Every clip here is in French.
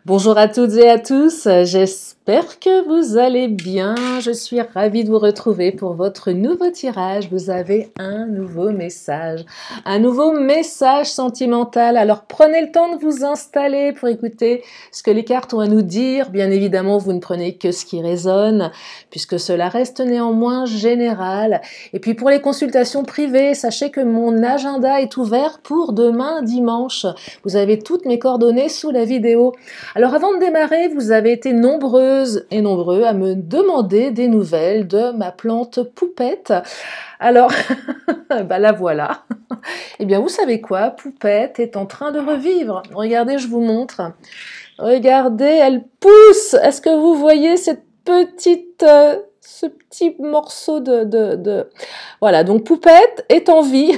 Bonjour à toutes et à tous, j'espère que vous allez bien. Je suis ravie de vous retrouver pour votre nouveau tirage. Vous avez un nouveau message sentimental. Alors prenez le temps de vous installer pour écouter ce que les cartes ont à nous dire. Bien évidemment, vous ne prenez que ce qui résonne, puisque cela reste néanmoins général. Et puis pour les consultations privées, sachez que mon agenda est ouvert pour demain dimanche. Vous avez toutes mes coordonnées sous la vidéo. Alors avant de démarrer, vous avez été nombreuses et nombreux à me demander des nouvelles de ma plante Poupette. Alors, bah la voilà. Eh bien, vous savez quoi? Poupette est en train de revivre. Regardez, je vous montre. Regardez, elle pousse. Est-ce que vous voyez cette petite... ce petit morceau de... Voilà, donc Poupette est en vie.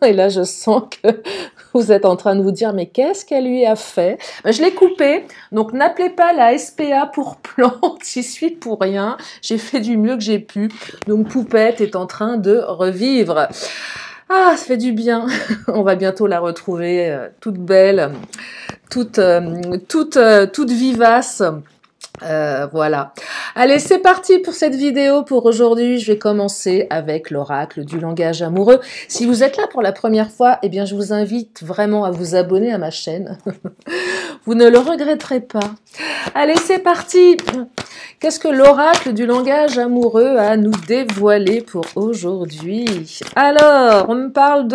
Et là, je sens que vous êtes en train de vous dire, mais qu'est-ce qu'elle lui a fait? Ben, je l'ai coupée, donc n'appelez pas la SPA pour plante, j'y suis pour rien. J'ai fait du mieux que j'ai pu. Donc Poupette est en train de revivre. Ah, ça fait du bien. On va bientôt la retrouver toute belle, toute vivace. Voilà. Allez, c'est parti pour cette vidéo. Pour aujourd'hui, je vais commencer avec l'oracle du langage amoureux. Si vous êtes là pour la première fois, eh bien, je vous invite vraiment à vous abonner à ma chaîne. Vous ne le regretterez pas. Allez, c'est parti. Qu'est-ce que l'oracle du langage amoureux a à nous dévoiler pour aujourd'hui? Alors, on me parle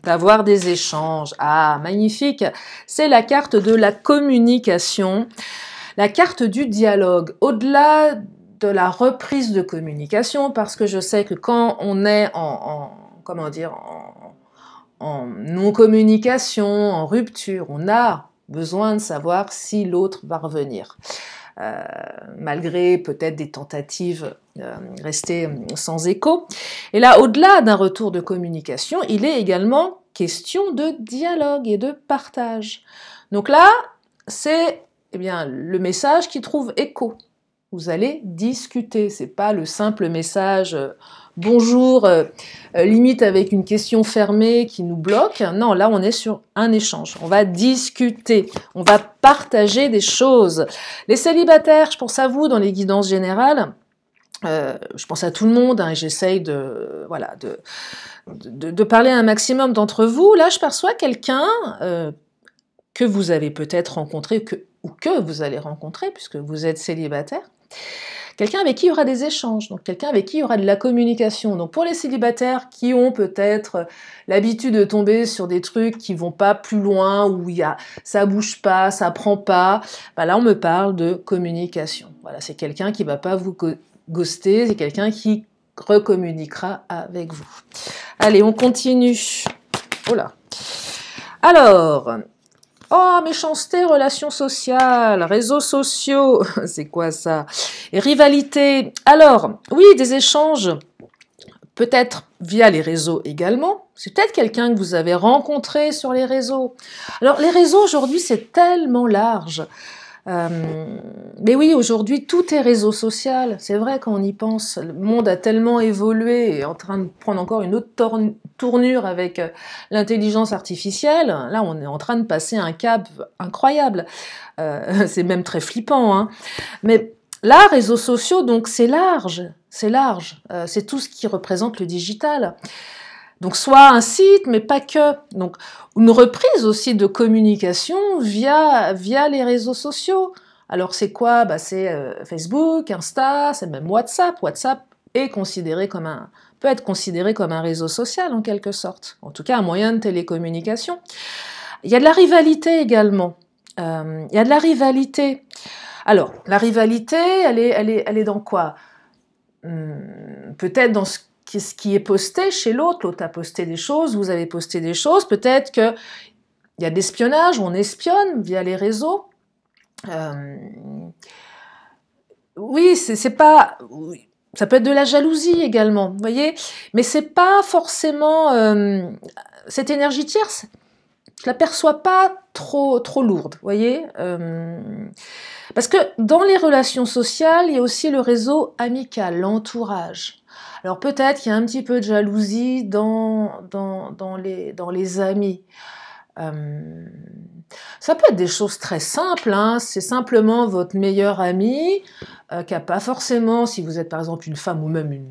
d'avoir des échanges. Ah, magnifique. C'est la carte de la communication. La carte du dialogue, au-delà de la reprise de communication, parce que je sais que quand on est en non-communication, en rupture, on a besoin de savoir si l'autre va revenir. Malgré peut-être des tentatives restées sans écho. Et là, au-delà d'un retour de communication, il est également question de dialogue et de partage. Donc là, c'est le message qui trouve écho. Vous allez discuter, c'est pas le simple message bonjour, limite avec une question fermée qui nous bloque. Non, là on est sur un échange. On va discuter, on va partager des choses. Les célibataires, je pense à vous dans les guidances générales. Je pense à tout le monde, hein, et j'essaye de parler à un maximum d'entre vous. Là, je perçois quelqu'un que vous avez peut-être rencontré, ou que vous allez rencontrer, puisque vous êtes célibataire, quelqu'un avec qui il y aura des échanges, donc quelqu'un avec qui il y aura de la communication. Donc pour les célibataires qui ont peut-être l'habitude de tomber sur des trucs qui vont pas plus loin, où ça bouge pas, ça prend pas, bah là on me parle de communication. Voilà, c'est quelqu'un qui va pas vous ghoster, c'est quelqu'un qui recommuniquera avec vous. Allez, on continue. Oh là. Alors... Oh, méchanceté, relations sociales, réseaux sociaux, c'est quoi ça? Et rivalité. Alors, oui, des échanges, peut-être via les réseaux également. C'est peut-être quelqu'un que vous avez rencontré sur les réseaux. Alors, les réseaux, aujourd'hui, c'est tellement large. Mais oui, aujourd'hui, tout est réseau social. C'est vrai quand on y pense. Le monde a tellement évolué et est en train de prendre encore une autre tournure avec l'intelligence artificielle. Là, on est en train de passer un cap incroyable. C'est même très flippant, hein. Mais là, réseaux sociaux, donc c'est large. C'est large. C'est tout ce qui représente le digital. Donc soit un site, mais pas que. Donc une reprise aussi de communication via les réseaux sociaux. Alors c'est quoi? Bah, c'est Facebook, Insta, c'est même WhatsApp. WhatsApp est considéré peut être considéré comme un réseau social en quelque sorte. En tout cas, un moyen de télécommunication. Il y a de la rivalité également. Il y a de la rivalité. Alors, la rivalité, elle est dans quoi? Peut-être dans ce qui est posté chez l'autre. L'autre a posté des choses, vous avez posté des choses. Peut-être qu'il y a de l'espionnage, on espionne via les réseaux. Oui, c'est pas... Ça peut être de la jalousie également, vous voyez. Mais c'est pas forcément... cette énergie tierce, je la perçois pas trop lourde, vous voyez. Parce que dans les relations sociales, il y a aussi le réseau amical, l'entourage. Alors peut-être qu'il y a un petit peu de jalousie dans les amis. Ça peut être des choses très simples, hein. C'est simplement votre meilleur ami qui n'a pas forcément, si vous êtes par exemple une femme ou même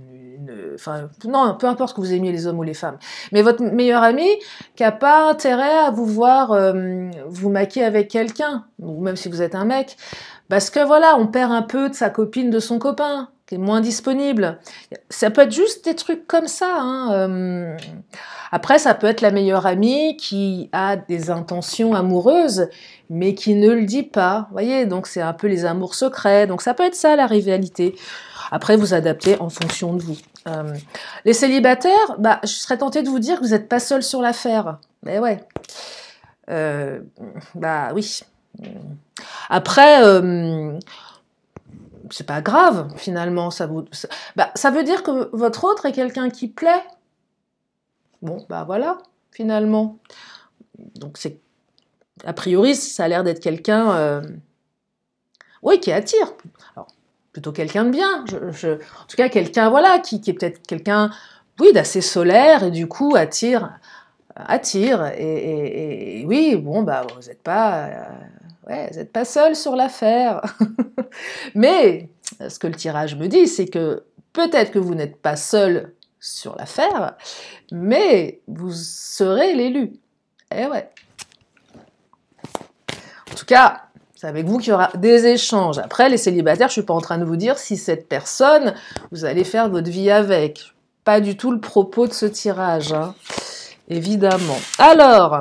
enfin, non, peu importe que vous aimiez les hommes ou les femmes, mais votre meilleur ami qui n'a pas intérêt à vous voir vous maquiller avec quelqu'un, ou même si vous êtes un mec, parce que voilà, on perd un peu de sa copine, de son copain, qui est moins disponible. Ça peut être juste des trucs comme ça, hein. Après, ça peut être la meilleure amie qui a des intentions amoureuses, mais qui ne le dit pas. Vous voyez, donc c'est un peu les amours secrets. Donc ça peut être ça, la rivalité. Après, vous adaptez en fonction de vous. Les célibataires, bah, je serais tentée de vous dire que vous n'êtes pas seul sur l'affaire. Mais ouais. Bah oui. Après, c'est pas grave, finalement. Ça veut dire que votre autre est quelqu'un qui plaît. Bon, bah voilà, finalement. Donc, a priori, ça a l'air d'être quelqu'un, oui, qui attire. Alors, plutôt quelqu'un de bien. En tout cas, quelqu'un, voilà, qui est peut-être quelqu'un, oui, d'assez solaire et du coup attire. Et oui, bon, bah, vous n'êtes pas, ouais, vous n'êtes pas seul sur l'affaire. Mais ce que le tirage me dit, c'est que peut-être que vous n'êtes pas seul sur l'affaire, mais vous serez l'élu. Eh ouais. En tout cas, c'est avec vous qu'il y aura des échanges. Après, les célibataires, je ne suis pas en train de vous dire si cette personne, vous allez faire votre vie avec. Pas du tout le propos de ce tirage, hein, évidemment. Alors,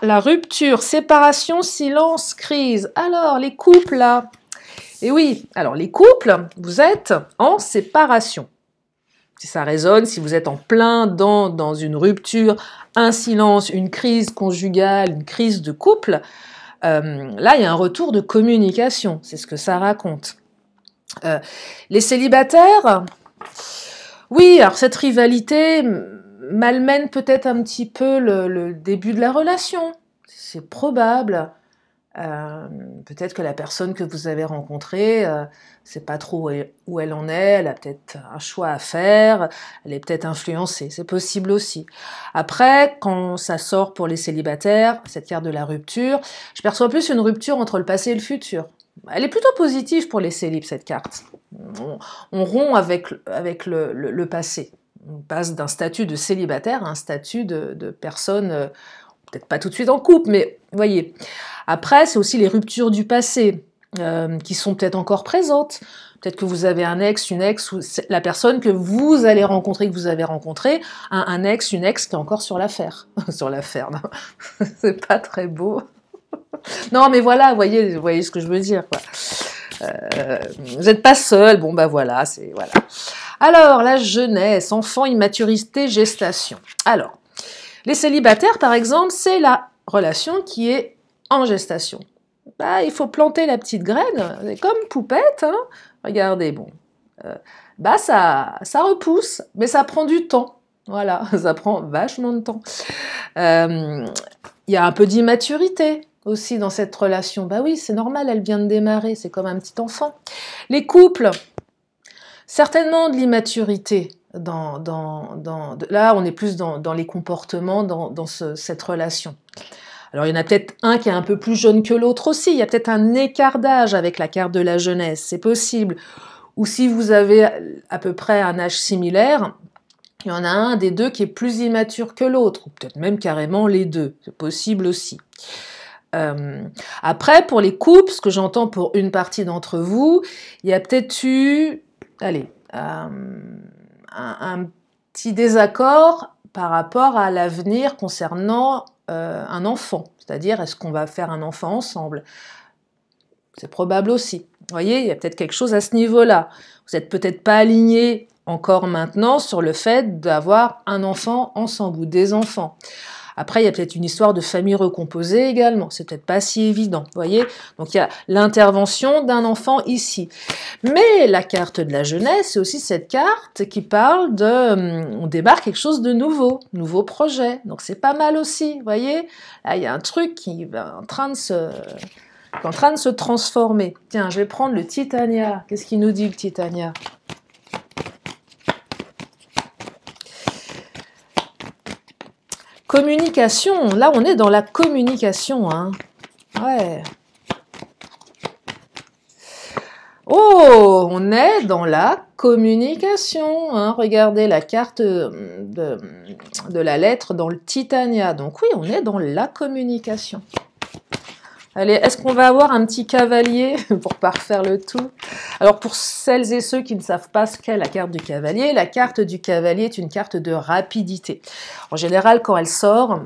la rupture, séparation, silence, crise. Alors, les couples, là. Et oui, alors les couples, vous êtes en séparation. Si ça résonne, si vous êtes en plein dans une rupture, un silence, une crise conjugale, une crise de couple, là, il y a un retour de communication. C'est ce que ça raconte. Les célibataires, oui, alors cette rivalité malmène peut-être un petit peu le début de la relation. C'est probable. Peut-être que la personne que vous avez rencontrée, c'est pas trop où elle en est, elle a peut-être un choix à faire, elle est peut-être influencée, c'est possible aussi. Après, quand ça sort pour les célibataires, cette carte de la rupture, je perçois plus une rupture entre le passé et le futur. Elle est plutôt positive pour les célibes, cette carte. On rompt avec le passé. On passe d'un statut de célibataire à un statut de personne, peut-être pas tout de suite en couple, mais vous voyez. Après, c'est aussi les ruptures du passé qui sont peut-être encore présentes. Peut-être que vous avez un ex, une ex, ou la personne que vous allez rencontrer, que vous avez rencontré, un ex, une ex qui est encore sur l'affaire. Sur l'affaire, non. C'est pas très beau. Non, mais voilà, vous voyez ce que je veux dire, quoi. Vous n'êtes pas seul, bon bah voilà, c'est voilà. Alors, la jeunesse, enfant, immaturité, gestation. Alors, les célibataires, par exemple, c'est la relation qui est en gestation. Bah, il faut planter la petite graine, c'est comme poupette, hein. Regardez, bon, bah ça repousse, mais ça prend du temps. Voilà, ça prend vachement de temps. Il y a un peu d'immaturité aussi dans cette relation. Bah oui, c'est normal, elle vient de démarrer, c'est comme un petit enfant. Les couples, certainement de l'immaturité. Là, on est plus dans les comportements, dans cette relation. Alors, il y en a peut-être un qui est un peu plus jeune que l'autre aussi. Il y a peut-être un écart d'âge avec la carte de la jeunesse, c'est possible. Ou si vous avez à peu près un âge similaire, il y en a un des deux qui est plus immature que l'autre, ou peut-être même carrément les deux, c'est possible aussi. Après, pour les couples, ce que j'entends pour une partie d'entre vous, il y a peut-être eu, un petit désaccord par rapport à l'avenir concernant un enfant. C'est-à-dire, est-ce qu'on va faire un enfant ensemble? C'est probable aussi. Vous voyez, il y a peut-être quelque chose à ce niveau-là. Vous n'êtes peut-être pas aligné encore maintenant sur le fait d'avoir un enfant ensemble ou des enfants. Après, il y a peut-être une histoire de famille recomposée également. C'est peut-être pas si évident, vous voyez. Donc, il y a l'intervention d'un enfant ici. Mais la carte de la jeunesse, c'est aussi cette carte qui parle on démarre quelque chose de nouveau projet. Donc, c'est pas mal aussi, vous voyez. Là, il y a un truc qui est en train de se transformer. Tiens, je vais prendre le Titania. Qu'est-ce qu'il nous dit, le Titania ? Communication, là on est dans la communication, hein. Ouais. Oh, on est dans la communication. Hein. Regardez la carte de la lettre dans le Titania. Donc oui, on est dans la communication. Allez, est-ce qu'on va avoir un petit cavalier pour parfaire le tout? Alors pour celles et ceux qui ne savent pas ce qu'est la carte du cavalier est une carte de rapidité. En général, quand elle sort,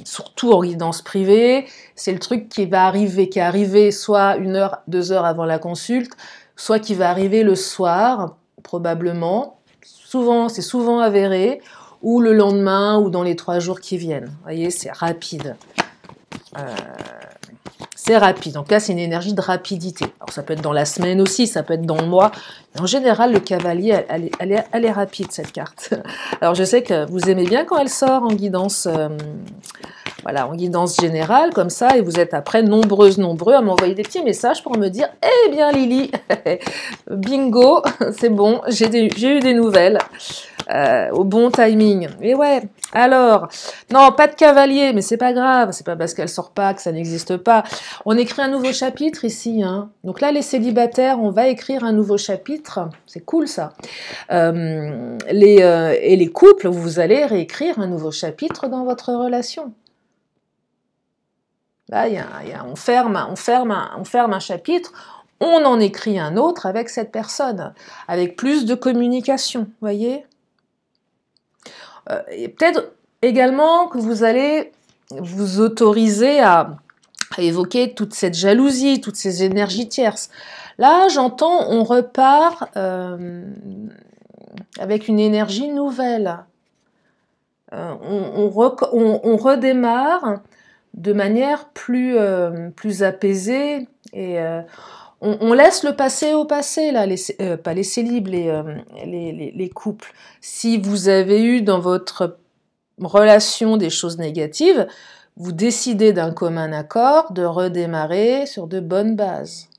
surtout en guidance privée, c'est le truc qui va arriver, qui est arrivé soit 1 heure, 2 heures avant la consulte, soit qui va arriver le soir, probablement. C'est souvent avéré, ou le lendemain, ou dans les 3 jours qui viennent. Vous voyez, c'est rapide. C'est rapide. En tout cas, c'est une énergie de rapidité. Alors, ça peut être dans la semaine aussi, ça peut être dans le mois. Mais en général, le cavalier, elle est rapide, cette carte. Alors, je sais que vous aimez bien quand elle sort en guidance, voilà, en guidance générale, comme ça, et vous êtes après nombreux à m'envoyer des petits messages pour me dire « Eh bien, Lily, bingo, c'est bon, j'ai eu des nouvelles. » Au bon timing. Et ouais, alors, non, pas de cavalier, mais c'est pas grave, c'est pas parce qu'elle sort pas que ça n'existe pas. On écrit un nouveau chapitre ici, hein. Donc là, les célibataires, on va écrire un nouveau chapitre, c'est cool ça. Et les couples, vous allez réécrire un nouveau chapitre dans votre relation. Là, on ferme un chapitre, on en écrit un autre avec cette personne, avec plus de communication, voyez. Et peut-être également que vous allez vous autoriser à évoquer toute cette jalousie, toutes ces énergies tierces. Là, j'entends, on repart avec une énergie nouvelle. On redémarre de manière plus apaisée et on laisse le passé au passé, là, pas les célibes, les couples. Si vous avez eu dans votre relation des choses négatives, vous décidez d'un commun accord de redémarrer sur de bonnes bases.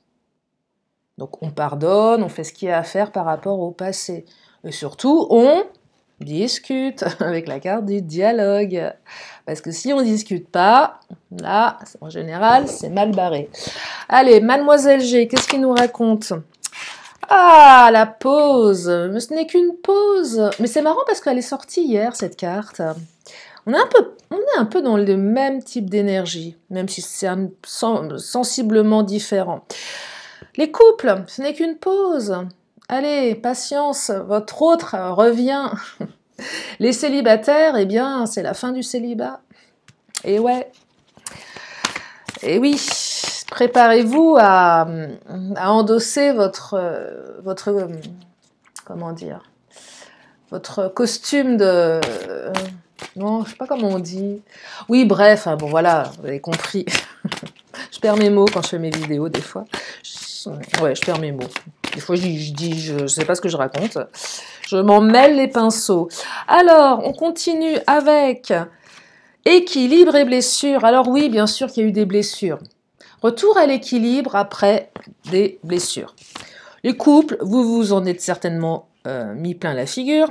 Donc on pardonne, on fait ce qu'il y a à faire par rapport au passé. Et surtout, on discute avec la carte du dialogue. Parce que si on ne discute pas, là, en général, c'est mal barré. Allez, Mademoiselle G, qu'est-ce qu'il nous raconte? Ah, la pause. Mais ce n'est qu'une pause. Mais c'est marrant parce qu'elle est sortie hier, cette carte. On est un peu dans le même type d'énergie, même si c'est sensiblement différent. Les couples, ce n'est qu'une pause. Allez, patience, votre autre revient. Les célibataires, eh bien, c'est la fin du célibat. Et ouais. Et oui, préparez-vous à endosser votre comment dire, votre costume de... non, je sais pas comment on dit. Oui, bref, hein, bon voilà, vous avez compris. Je perds mes mots quand je fais mes vidéos, des fois. Ouais, je perds mes mots. Des fois, je sais pas ce que je raconte. Je m'en mêle les pinceaux. Alors, on continue avec équilibre et blessure. Alors oui, bien sûr qu'il y a eu des blessures. Retour à l'équilibre après des blessures. Les couples, vous vous en êtes certainement mis plein la figure.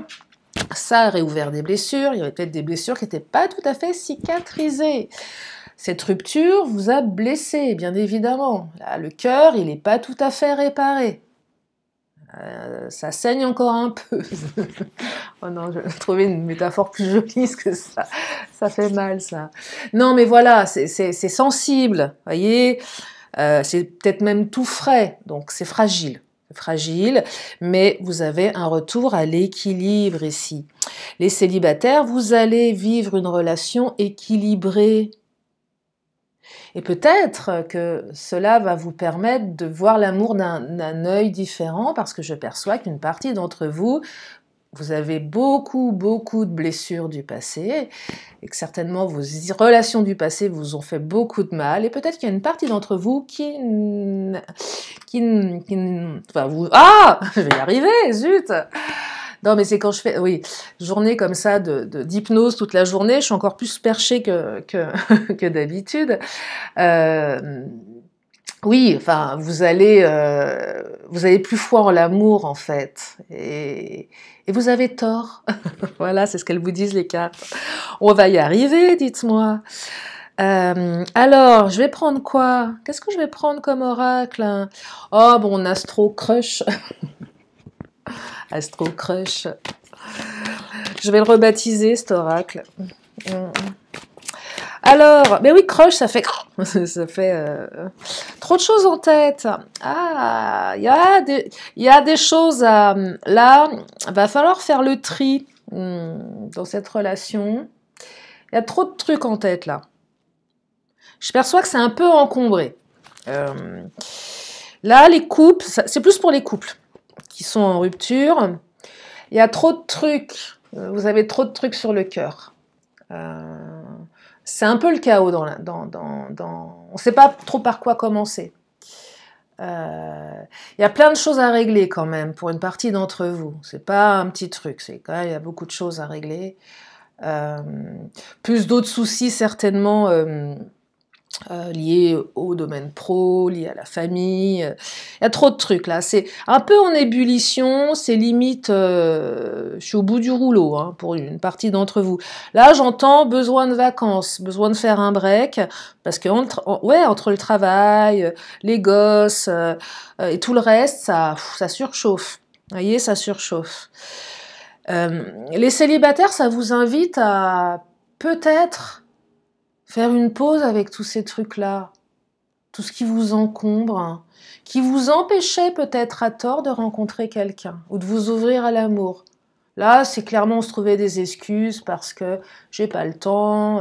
Ça a réouvert des blessures. Il y avait peut-être des blessures qui n'étaient pas tout à fait cicatrisées. Cette rupture vous a blessé, bien évidemment. Là, le cœur, il n'est pas tout à fait réparé. Ça saigne encore un peu. Oh non, je vais trouver une métaphore plus jolie que ça. Ça fait mal, ça. Non, mais voilà, c'est sensible, voyez. C'est peut-être même tout frais, donc c'est fragile. Fragile, mais vous avez un retour à l'équilibre ici. Les célibataires, vous allez vivre une relation équilibrée. Et peut-être que cela va vous permettre de voir l'amour d'un œil différent, parce que je perçois qu'une partie d'entre vous, vous avez beaucoup de blessures du passé, et que certainement vos relations du passé vous ont fait beaucoup de mal, et peut-être qu'il y a une partie d'entre vous enfin, vous... Ah, je vais y arriver, zut! Non, mais c'est quand je fais, oui, journée comme ça d'hypnose toute la journée, je suis encore plus perchée que d'habitude. Oui, enfin, vous avez plus foi en l'amour, en fait. Et vous avez tort. Voilà, c'est ce qu'elles vous disent, les cartes. On va y arriver, dites-moi. Alors, je vais prendre quoi? Qu'est-ce que je vais prendre comme oracle? Oh, bon, Astro Crush. Astro Crush. Je vais le rebaptiser, cet oracle. Alors, mais oui, crush, ça fait... ça fait trop de choses en tête. Ah, il y a des choses à... Là, va falloir faire le tri dans cette relation. Il y a trop de trucs en tête, là. Je perçois que c'est un peu encombré. Là, les couples, c'est plus pour les couples qui sont en rupture. Il y a trop de trucs. Vous avez trop de trucs sur le cœur. C'est un peu le chaos on ne sait pas trop par quoi commencer. Il y a plein de choses à régler quand même pour une partie d'entre vous. C'est pas un petit truc, c'est quand même, il y a beaucoup de choses à régler. Plus d'autres soucis certainement liés au domaine pro, liés à la famille. Il y a trop de trucs là. C'est un peu en ébullition, c'est limite, je suis au bout du rouleau hein, pour une partie d'entre vous. Là, j'entends besoin de vacances, besoin de faire un break, parce que entre le travail, les gosses et tout le reste, ça surchauffe. Vous voyez, ça surchauffe. Les célibataires, ça vous invite à peut-être faire une pause avec tous ces trucs-là, tout ce qui vous encombre, qui vous empêchait peut-être à tort de rencontrer quelqu'un ou de vous ouvrir à l'amour. Là, c'est clairement se trouver des excuses parce que j'ai pas le temps,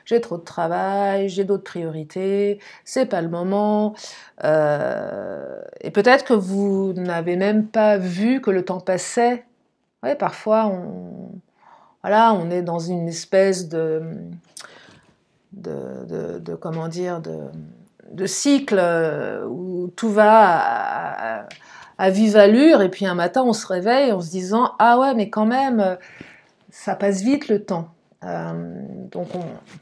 j'ai trop de travail, j'ai d'autres priorités, c'est pas le moment. Et peut-être que vous n'avez même pas vu que le temps passait. Ouais, parfois, on est dans une espèce comment dire, de cycle où tout va à vive allure, et puis un matin, on se réveille en se disant « Ah ouais, mais quand même, ça passe vite le temps. » Donc,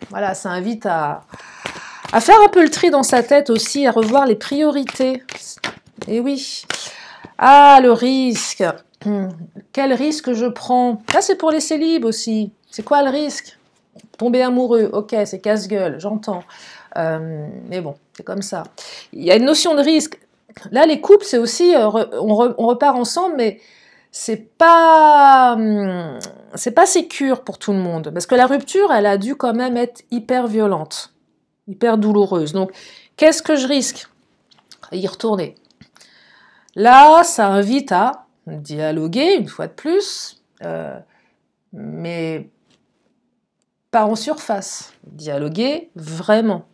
voilà, ça invite à faire un peu le tri dans sa tête aussi, à revoir les priorités. Et oui. Ah, le risque. Quel risque je prends? Là, c'est pour les célibes aussi. C'est quoi le risque? Tomber amoureux, ok, c'est casse-gueule, j'entends. Mais bon, c'est comme ça. Il y a une notion de risque. Là, les couples, c'est aussi, on repart ensemble, mais c'est pas sécure pour tout le monde. Parce que la rupture, elle a dû quand même être hyper violente, hyper douloureuse. Donc, qu'est-ce que je risque? À y retourner. Là, ça invite à dialoguer, une fois de plus, mais pas en surface. Dialoguer vraiment.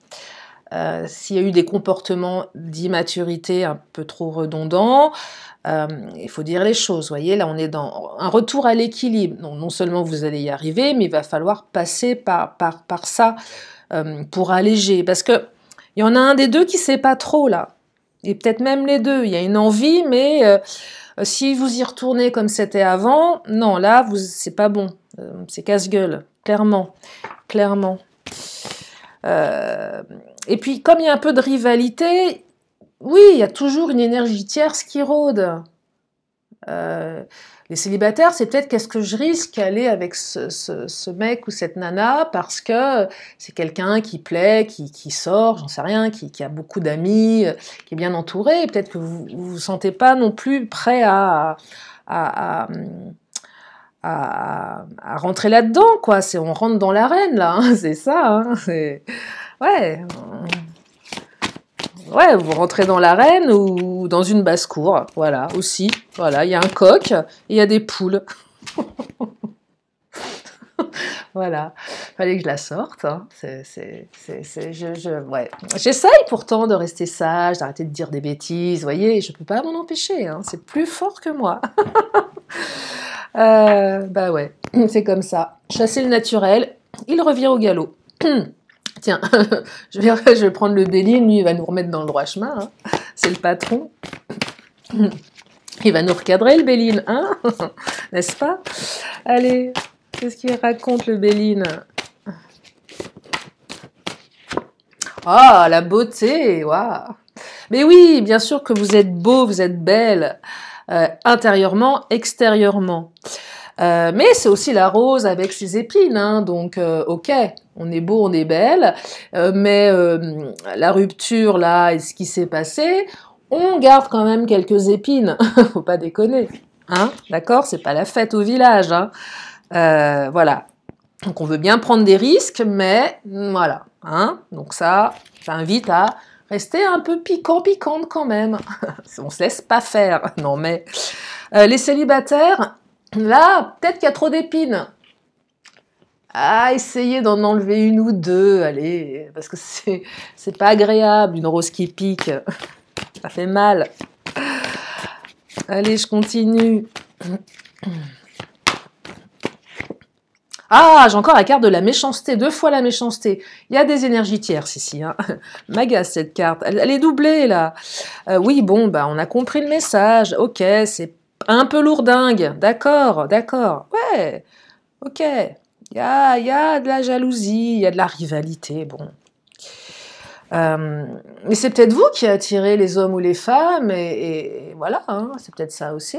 S'il y a eu des comportements d'immaturité un peu trop redondants, il faut dire les choses. Vous voyez, là, on est dans un retour à l'équilibre. Non seulement vous allez y arriver, mais il va falloir passer par ça pour alléger. Parce qu'il y en a un des deux qui ne sait pas trop, là. Et peut-être même les deux. Il y a une envie, mais si vous y retournez comme c'était avant, non, là, c'est pas bon. C'est casse-gueule, clairement. Clairement. Et puis, comme il y a un peu de rivalité, oui, il y a toujours une énergie tierce qui rôde. Les célibataires, c'est peut-être qu'est-ce que je risque d'aller avec ce mec ou cette nana parce que c'est quelqu'un qui plaît, qui sort, j'en sais rien, qui a beaucoup d'amis, qui est bien entouré. Peut-être que vous ne vous sentez pas non plus prêt à rentrer là-dedans, quoi. On rentre dans l'arène, là, hein, c'est ça. Hein, ouais. Ouais, vous rentrez dans l'arène ou dans une basse-cour, voilà, aussi. Voilà, il y a un coq et il y a des poules. Voilà, fallait que je la sorte. Hein. Ouais. J'essaye pourtant de rester sage, d'arrêter de dire des bêtises, vous voyez, je peux pas m'en empêcher, hein. C'est plus fort que moi. Bah ouais, c'est comme ça. Chasser le naturel, il revient au galop. Tiens, je vais prendre le Béline, lui il va nous remettre dans le droit chemin, hein. C'est le patron. Il va nous recadrer le Béline, hein, n'est-ce pas? Allez, qu'est-ce qu'il raconte le Béline? Ah, la beauté, waouh! Mais oui, bien sûr que vous êtes beau, vous êtes belle, intérieurement, extérieurement. Mais c'est aussi la rose avec ses épines, hein, donc ok, on est beau, on est belle, mais la rupture là et ce qui s'est passé, on garde quand même quelques épines, faut pas déconner, hein, d'accord, c'est pas la fête au village, hein, voilà. Donc on veut bien prendre des risques, mais voilà, hein, donc ça invite à rester un peu piquante quand même, on se laisse pas faire, non mais les célibataires. Là, peut-être qu'il y a trop d'épines. Ah, essayez d'en enlever une ou deux, allez, parce que c'est pas agréable, une rose qui pique. Ça fait mal. Allez, je continue. Ah, j'ai encore la carte de la méchanceté, 2 fois la méchanceté. Il y a des énergies tierces ici. Hein. M'agace cette carte. Elle est doublée, là. Oui, bon, bah, on a compris le message. Ok, c'est un peu lourdingue. D'accord, d'accord. Ouais, ok. Il y a de la jalousie, il y a de la rivalité, bon. Mais c'est peut-être vous qui attirez les hommes ou les femmes, et voilà, hein, c'est peut-être ça aussi.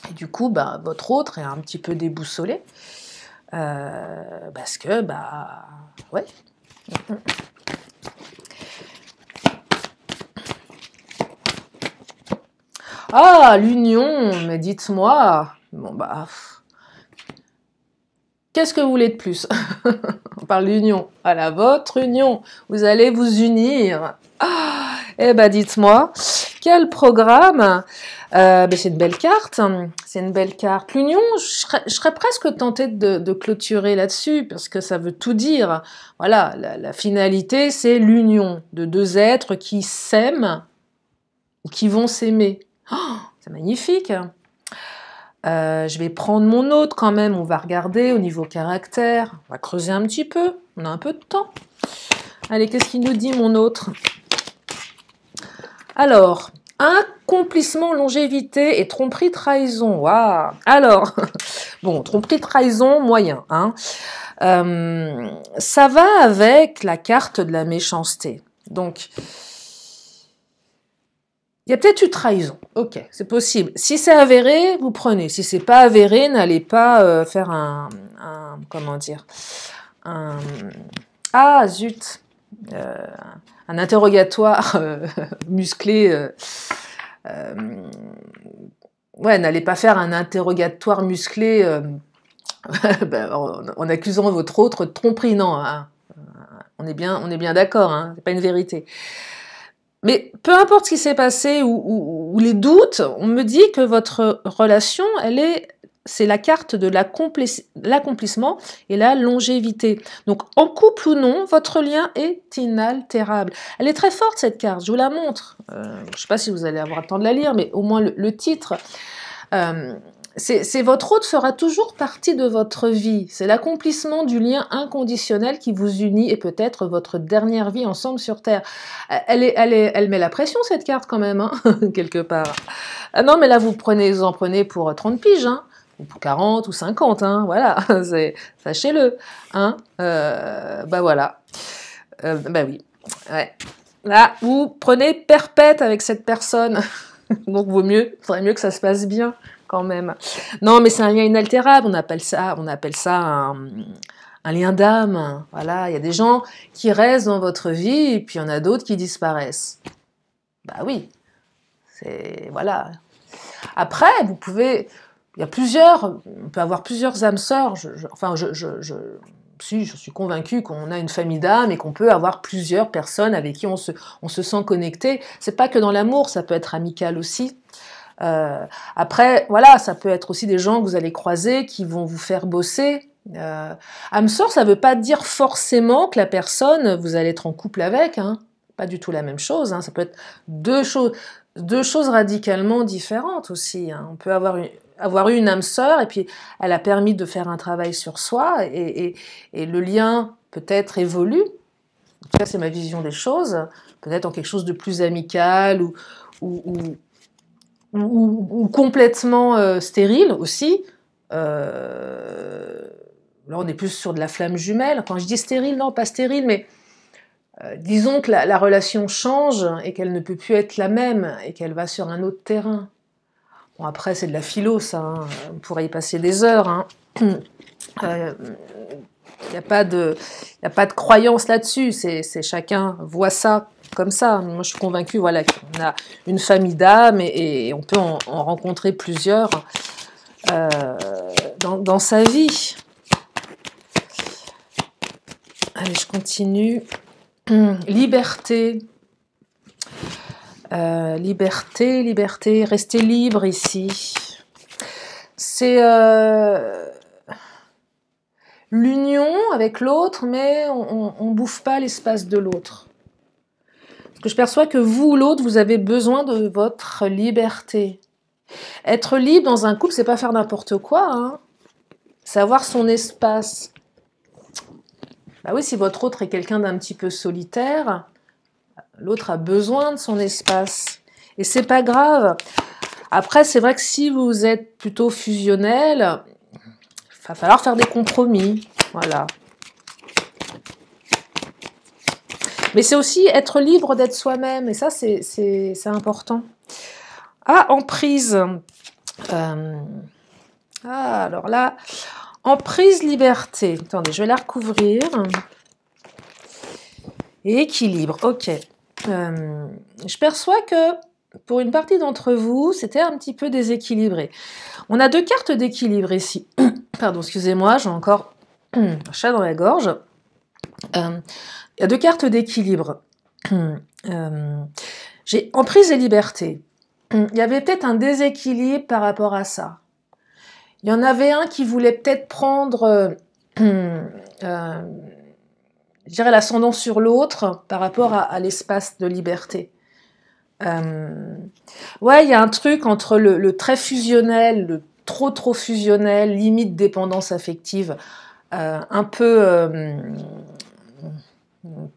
Et du coup, bah, votre autre est un petit peu déboussolé, parce que, bah, ouais. Ah, l'union, mais dites-moi, bon, bah... Qu'est-ce que vous voulez de plus? On parle d'union. Voilà, votre union. Vous allez vous unir. Ah, eh ben, dites-moi, quel programme? C'est une belle carte. C'est une belle carte. L'union, je serais presque tentée de clôturer là-dessus, parce que ça veut tout dire. Voilà, la finalité, c'est l'union de deux êtres qui s'aiment ou qui vont s'aimer. Oh, c'est magnifique. Je vais prendre mon autre quand même, on va regarder au niveau caractère, on va creuser un petit peu, on a un peu de temps. Allez, qu'est-ce qu'il nous dit mon autre? Alors, accomplissement, longévité et tromperie, trahison. Waouh. Alors, bon, tromperie, trahison, moyen. Hein. Ça va avec la carte de la méchanceté. Donc, il y a peut-être eu trahison. Ok, c'est possible. Si c'est avéré, vous prenez. Si c'est pas avéré, n'allez pas faire comment dire, ah zut, un interrogatoire musclé. Ouais, n'allez pas faire un interrogatoire musclé en accusant votre autre de tromperie. Non, hein. On est bien d'accord. Hein, c'est pas une vérité. Mais peu importe ce qui s'est passé ou les doutes, on me dit que votre relation, c'est la carte de l'accomplissement et la longévité. Donc, en couple ou non, votre lien est inaltérable. Elle est très forte, cette carte, je vous la montre. Je ne sais pas si vous allez avoir le temps de la lire, mais au moins le titre. C'est votre autre fera toujours partie de votre vie. C'est l'accomplissement du lien inconditionnel qui vous unit et peut-être votre dernière vie ensemble sur Terre. Elle met la pression, cette carte, quand même, hein, quelque part. Ah non, mais là, vous en prenez pour 30 piges, hein, ou pour 40 ou 50, hein, voilà, sachez-le. Hein, bah voilà. Bah oui. Ouais. Là, vous prenez perpète avec cette personne. Donc, faudrait mieux que ça se passe bien. Quand même. Non, mais c'est un lien inaltérable, on appelle ça un lien d'âme. Voilà, il y a des gens qui restent dans votre vie, et puis il y en a d'autres qui disparaissent. Bah oui, voilà. Après, on peut avoir plusieurs âmes sœurs. Je suis convaincue qu'on a une famille d'âmes et qu'on peut avoir plusieurs personnes avec qui on se sent connecté. C'est pas que dans l'amour, ça peut être amical aussi. Après, voilà, ça peut être aussi des gens que vous allez croiser qui vont vous faire bosser. Âme sœur, ça ne veut pas dire forcément que la personne, vous allez être en couple avec, hein. Pas du tout la même chose. Hein. Ça peut être deux choses radicalement différentes aussi. Hein. On peut avoir eu une âme sœur et puis elle a permis de faire un travail sur soi et le lien peut-être évolue. En tout cas, c'est ma vision des choses. Peut-être en quelque chose de plus amical ou complètement stérile aussi. Là, on est plus sur de la flamme jumelle. Quand je dis stérile, non, pas stérile, mais disons que la relation change et qu'elle ne peut plus être la même et qu'elle va sur un autre terrain. Bon, après, c'est de la philo, ça, hein. On pourrait y passer des heures, hein. Il n'y a pas de croyance là-dessus, chacun voit ça comme ça. Moi, je suis convaincue, voilà, qu'on a une famille d'âmes et on peut en rencontrer plusieurs dans sa vie. Allez, je continue. Liberté. Liberté, rester libre ici. C'est l'union avec l'autre, mais on ne bouffe pas l'espace de l'autre. Parce que je perçois que vous, l'autre, vous avez besoin de votre liberté. Être libre dans un couple, c'est pas faire n'importe quoi, hein. C'est avoir son espace. Bah oui, si votre autre est quelqu'un d'un petit peu solitaire, l'autre a besoin de son espace. Et c'est pas grave. Après, c'est vrai que si vous êtes plutôt fusionnel, il va falloir faire des compromis. Voilà. Mais c'est aussi être libre d'être soi-même. Et ça, c'est important. Ah, emprise. Alors là, emprise, liberté. Attendez, je vais la recouvrir. Et équilibre, ok. Je perçois que pour une partie d'entre vous, c'était un petit peu déséquilibré. On a 2 cartes d'équilibre ici. Pardon, excusez-moi, j'ai encore un chat dans la gorge. Il y a 2 cartes d'équilibre. J'ai emprise et liberté. Il y avait peut-être un déséquilibre par rapport à ça. Il y en avait un qui voulait peut-être prendre, je dirais, l'ascendant sur l'autre par rapport à l'espace de liberté. Ouais, il y a un truc entre le très fusionnel, le trop fusionnel, limite dépendance affective, un peu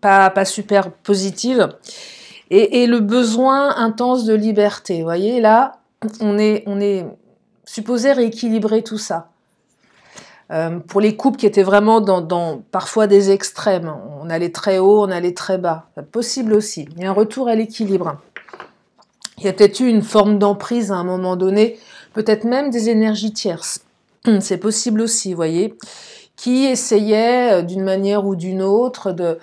pas super positive, et le besoin intense de liberté. Vous voyez, là, on est supposé rééquilibrer tout ça. Pour les couples qui étaient vraiment dans parfois des extrêmes, on allait très haut, on allait très bas. C'est possible aussi. Il y a un retour à l'équilibre. Il y a peut-être eu une forme d'emprise à un moment donné, peut-être même des énergies tierces. C'est possible aussi, vous voyez, qui essayaient d'une manière ou d'une autre de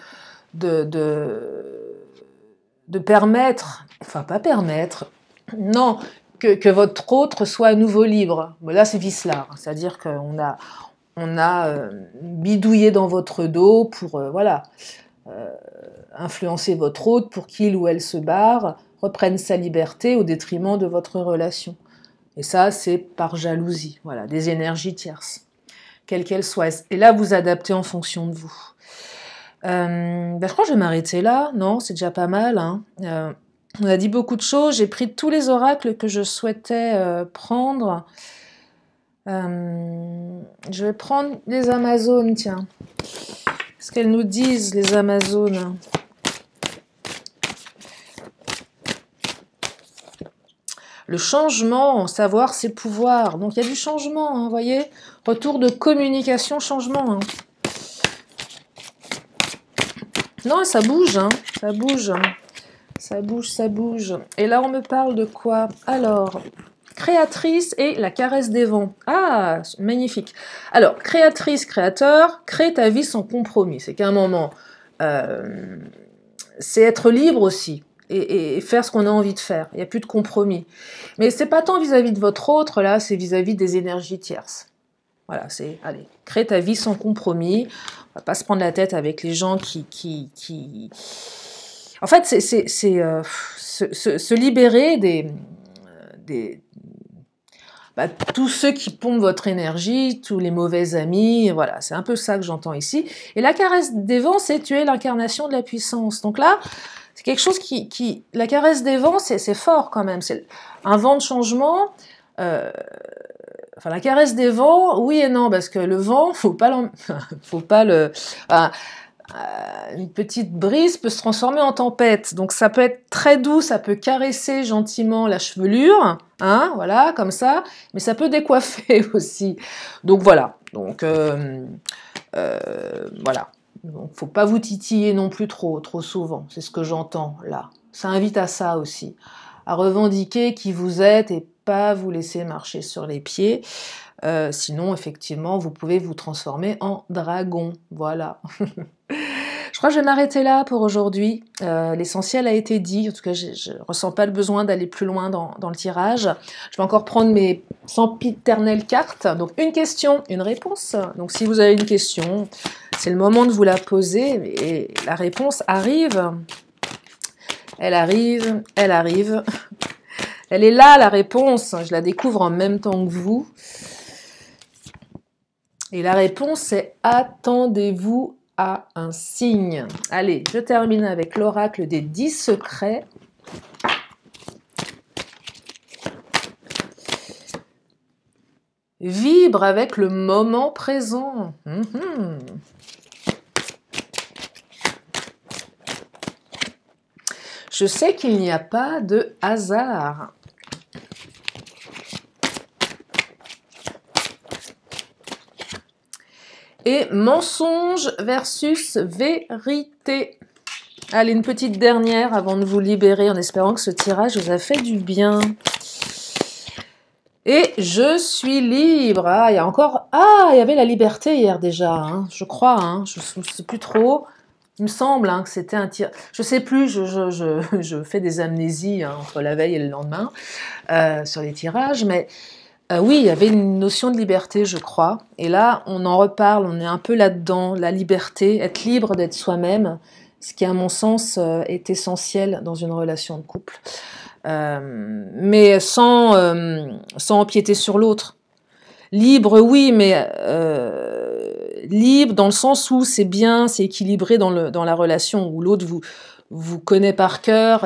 permettre, enfin pas permettre, non, que votre autre soit à nouveau libre. Bon, là, c'est vicelard, c'est-à-dire qu'on a bidouillé dans votre dos pour voilà, influencer votre autre pour qu'il ou elle se barre, reprenne sa liberté au détriment de votre relation. Et ça, c'est par jalousie, voilà, des énergies tierces, quelles qu'elles soient. Et là, vous adaptez en fonction de vous. Je crois que je vais m'arrêter là. Non, c'est déjà pas mal, hein. On a dit beaucoup de choses. J'ai pris tous les oracles que je souhaitais prendre. Je vais prendre les Amazones, tiens. Qu'est-ce qu'elles nous disent, les Amazones ? Le changement, savoir ses pouvoirs. Donc, il y a du changement, hein, vous voyez ? Retour de communication, changement. Hein. Non, ça bouge, hein, ça bouge. Ça bouge, ça bouge. Et là, on me parle de quoi ? Alors, créatrice et la caresse des vents. Ah, magnifique. Alors, créatrice, créateur, crée ta vie sans compromis. C'est qu'à un moment, c'est être libre aussi et faire ce qu'on a envie de faire. Il n'y a plus de compromis. Mais c'est pas tant vis-à-vis de votre autre, là, c'est vis-à-vis des énergies tierces. Voilà, c'est, allez, crée ta vie sans compromis. On va pas se prendre la tête avec les gens qui... En fait, c'est se libérer tous ceux qui pompent votre énergie, tous les mauvais amis, voilà, c'est un peu ça que j'entends ici. Et la caresse des vents, c'est tu es l'incarnation de la puissance. Donc là, c'est quelque chose la caresse des vents, c'est fort quand même. C'est un vent de changement. Enfin, la caresse des vents, oui et non, parce que le vent, faut pas une petite brise peut se transformer en tempête. Donc ça peut être très doux, ça peut caresser gentiment la chevelure, hein, voilà, comme ça, mais ça peut décoiffer aussi. Donc voilà. Donc voilà. Donc faut pas vous titiller non plus trop souvent. C'est ce que j'entends là. Ça invite à ça aussi, à revendiquer qui vous êtes et pas vous laisser marcher sur les pieds. Sinon, effectivement, vous pouvez vous transformer en dragon. Voilà. Je crois que je vais m'arrêter là pour aujourd'hui. L'essentiel a été dit. En tout cas, je ne ressens pas le besoin d'aller plus loin dans le tirage. Je vais encore prendre mes sempiternelles cartes. Donc, une question, une réponse. Donc, si vous avez une question, c'est le moment de vous la poser. Et la réponse arrive. Elle arrive, elle arrive. Elle est là, la réponse. Je la découvre en même temps que vous. Et la réponse, c'est attendez-vous à un signe. Allez, je termine avec l'oracle des 10 secrets. Vibre avec le moment présent. Je sais qu'il n'y a pas de hasard. Et mensonge versus vérité. Allez, une petite dernière avant de vous libérer, en espérant que ce tirage vous a fait du bien. Et je suis libre. Ah, il y a encore... Ah, il y avait la liberté hier déjà, hein, je crois. Hein, je ne sais plus trop. Il me semble que c'était un tir... Je ne sais plus, je fais des amnésies entre la veille et le lendemain sur les tirages, mais... oui, il y avait une notion de liberté, je crois. Et là, on en reparle, on est un peu là-dedans. La liberté, être libre d'être soi-même, ce qui, à mon sens, est essentiel dans une relation de couple. Mais sans empiéter sur l'autre. Libre, oui, mais libre dans le sens où c'est bien, c'est équilibré dans la relation, où l'autre vous connaît par cœur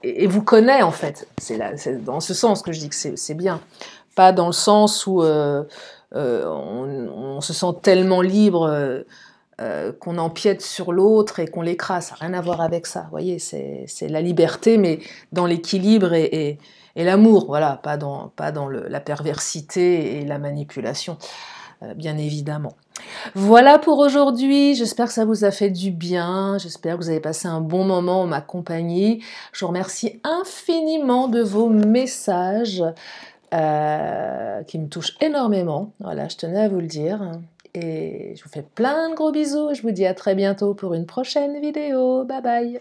et vous connaît en fait. C'est dans ce sens que je dis que c'est bien. Pas dans le sens où on se sent tellement libre qu'on empiète sur l'autre et qu'on l'écrase. Ça n'a rien à voir avec ça. Vous voyez, c'est la liberté, mais dans l'équilibre et l'amour. Voilà, pas dans la perversité et la manipulation, bien évidemment. Voilà pour aujourd'hui, j'espère que ça vous a fait du bien, j'espère que vous avez passé un bon moment en ma compagnie. Je vous remercie infiniment de vos messages qui me touchent énormément, voilà, je tenais à vous le dire. Et je vous fais plein de gros bisous, je vous dis à très bientôt pour une prochaine vidéo, bye bye.